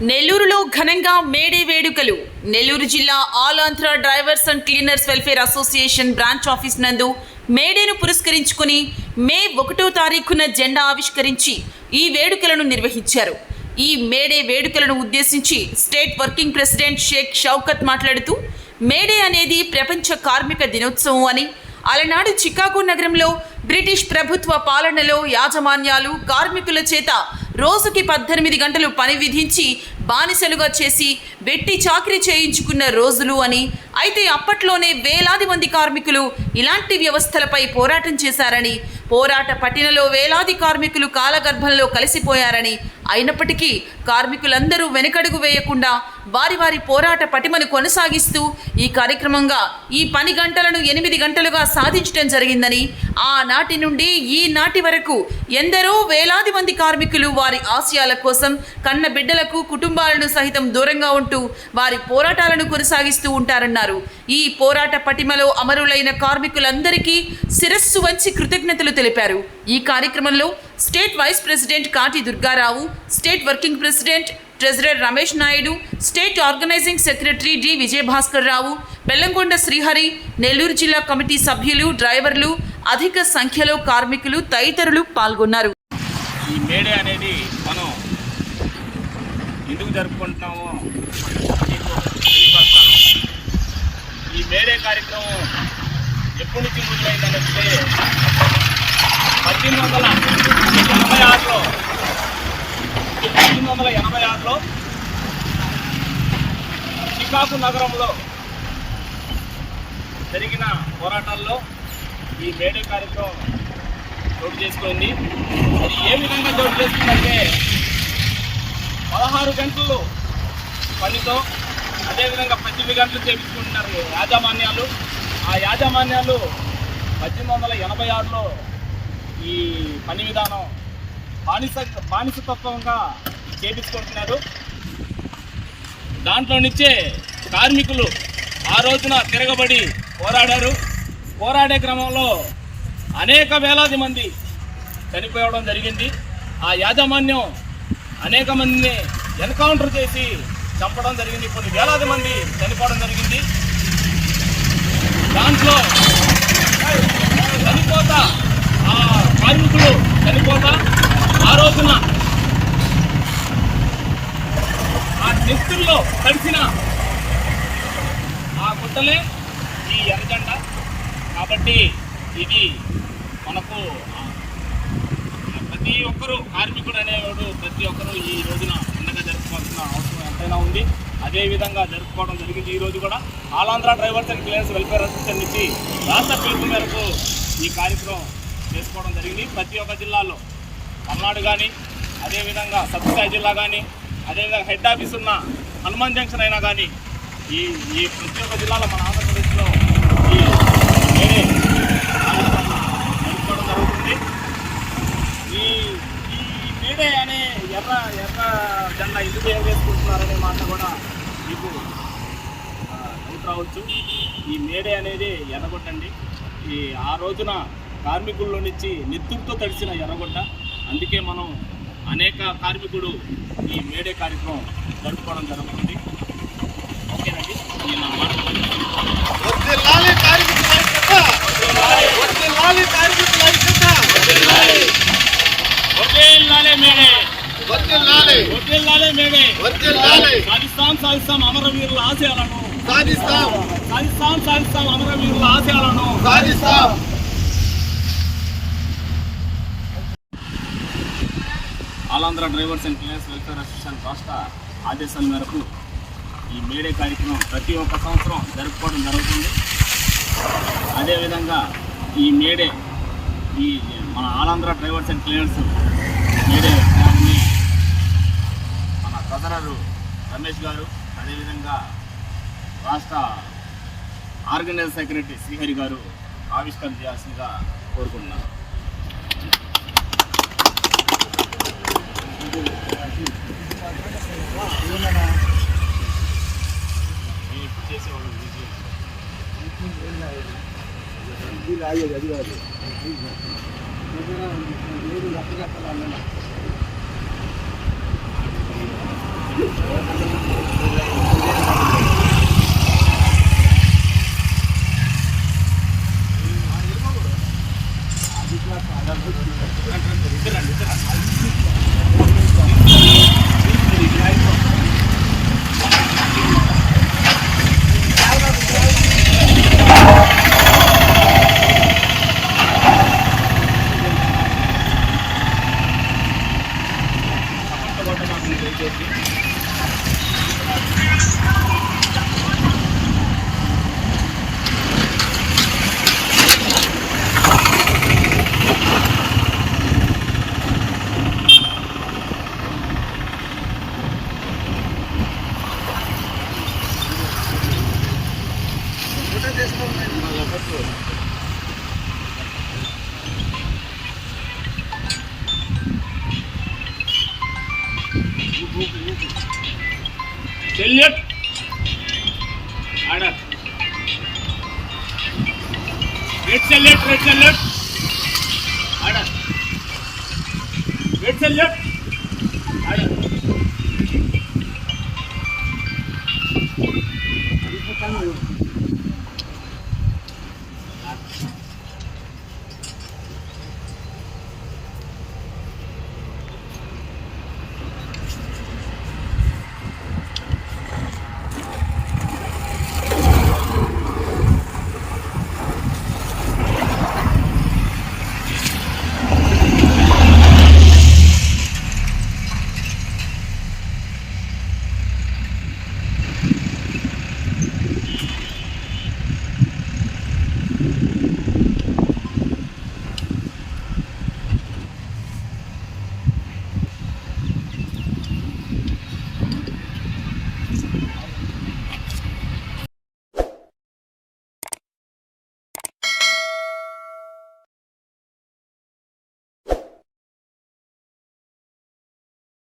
నెల్లూరులో ఘనంగా మేడే వేడుకలు. నెల్లూరు జిల్లా all Andhra drivers and cleaners welfare association branch office నందు మేడేను పురస్కరించుకుని మే 1వ తారీఖున జెండా ఆవిష్కరించి ఈ వేడుకలను నిర్వహించారు. ఈ మేడే వేడుకలను ఉద్దేశించి state working president Sheikh Shaukat మాట్లాడుతూ, మేడే అనేది ప్రపంచ కార్మిక దినోత్సవం అని, అలనాడు చికాగో నగరంలో బ్రిటిష్ ప్రభుత్వ పాలనలో యాజమాన్యాలు కార్మికుల చేత రోజుకి 18 గంటలు పని విధించి బానిసలుగా చేసి వెట్టి చాకిరీ చేయించుకున్న రోజులు అని, అయితే అప్పట్లోనే వేలాది మంది కార్మికులు ఇలాంటి వ్యవస్థలపై పోరాటం చేశారని, పోరాట పటినలో వేలాది కార్మికులు కాలగర్భంలో కలిసిపోయారని, అయినప్పటికీ కార్మికులందరూ వెనకడుగు వేయకుండా వారి వారి పోరాట పటిమను కొనసాగిస్తూ ఈ కార్యక్రమంగా ఈ పని గంటలను 8 గంటలుగా సాధించడం జరిగిందని, ఆనాటి నుండి ఈనాటి వరకు ఎందరో వేలాది మంది కార్మికులు వారి ఆశయాల కోసం కన్న బిడ్డలకు కుటుంబాలను సహితం దూరంగా ఉంటూ వారి పోరాటాలను కొనసాగిస్తూ ఉంటారన్నారు. ఈ పోరాట పటిమలో అమరులైన కార్మికులందరికీ శిరస్సు వంచి కృతజ్ఞతలు తెలిపారు. ఈ కార్యక్రమంలో state vice president Kati Durgarao, state working president treasurer Ramesh Naidu, state organising secretary D Vijayabhaskar Rao, Bellamkonda Srihari, Nellore జిల్లా కమిటీ సభ్యులు, డ్రైవర్లు, అధిక సంఖ్యలో కార్మికులు తదితరులు పాల్గొన్నారు. ఈ మేడే అనేది మనం ఎందుకు జరుపుకుంటున్నామో మీకు తెలియపరుస్తాను. ఈ మేడే కార్యక్రమం ఎప్పటి నుంచి మొదలైందంటే 1886లో చికాగో నగరంలో జరిగిన పోరాటాల్లో ఈ మేడే కార్యక్రమం చోటు చేసుకుంది. అది ఏ విధంగా చోటు చేసుకుందంటే 16 గంటలు పనితో, అదేవిధంగా 18 గంటలు చేపించుకుంటున్నారు యాజమాన్యాలు. ఆ యాజమాన్యాలు 1886లో ఈ పని విధానం బానిసతత్వంగా చేపించుకుంటున్నారు. దాంట్లో నుంచే కార్మికులు ఆ రోజున తిరగబడి పోరాడారు. పోరాడే క్రమంలో అనేక వేలాది మంది చనిపోవడం జరిగింది. ఆ యాజమాన్యం అనేక మందిని ఎన్కౌంటర్ చేసి చంపడం జరిగింది. కొన్ని వేలాది మంది చనిపోవడం జరిగింది. దాంట్లో చనిపోతా ఆ కార్మికులు చనిపోతా ఆ రోజున ఆ నెత్తుల్లో తడిసిన ఆ గుట్టలే ఈ ఎర్రజెండా. కాబట్టి ఇది మనకు ప్రతి ఒక్కరూ కార్మికుడు అనేవాడు ప్రతి ఒక్కరూ ఈ రోజున పండుగ జరుపుకోవాల్సిన అవసరం ఎంతైనా ఉంది. అదేవిధంగా జరుపుకోవడం జరిగింది. ఈ రోజు కూడా all Andhra drivers and cleaners welfare association నుంచి రాష్ట్ర పిలుపు మేరకు ఈ కార్యక్రమం చేసుకోవడం జరిగింది. ప్రతి ఒక్క జిల్లాలో, పల్నాడు కానీ, అదేవిధంగా సత్యసాయి జిల్లా కానీ, అదేవిధంగా హెడ్ ఆఫీస్ ఉన్న హనుమాన్ జంక్షన్ అయినా కానీ ఈ ప్రతి ఒక్క జిల్లాలో మన ఆంధ్రప్రదేశ్లో ఈ మేడే జరుపుకోవడం జరుగుతుంది. ఈ మేడే అనే ఎర్ర జెండా ఎందుకు వేసుకుంటున్నారనే మాట కూడా మీకు రావచ్చు. ఈ మేడే అనేది ఎర్రగొట్టండి. ఆ రోజున కార్మికుల్లో నుంచి నెత్తురుతో తడిసిన ఎర్రగొట్ట. అందుకే మనం అనేక కార్మికుడు ఈ మేడే కార్యక్రమం జరుపుకోవడం జరుగుతుంది. ఓకేనండి, ఈ నా మాట సాధిస్తాం అమరవీరుల ఆశయాలను, సాధిస్తాం అమరవీరుల ఆశయాలను. All Andhra drivers and cleaners welfare association రాష్ట్ర ఆదేశాల మేరకు ఈ మేడే కార్యక్రమం ప్రతి ఒక్క సంవత్సరం జరుపుకోవడం జరుగుతుంది. అదేవిధంగా ఈ మేడే మన all Andhra drivers and cleaners May Day మన ట్రెజరర్ రమేష్ గారు, అదేవిధంగా రాష్ట్ర ఆర్గనైజింగ్ సెక్రటరీ శ్రీహరి గారు ఆవిష్కరణ చేయాల్సిందిగా కోరుకుంటున్నారు. చేసేవాళ్ళు అది salute order red salute order red salute order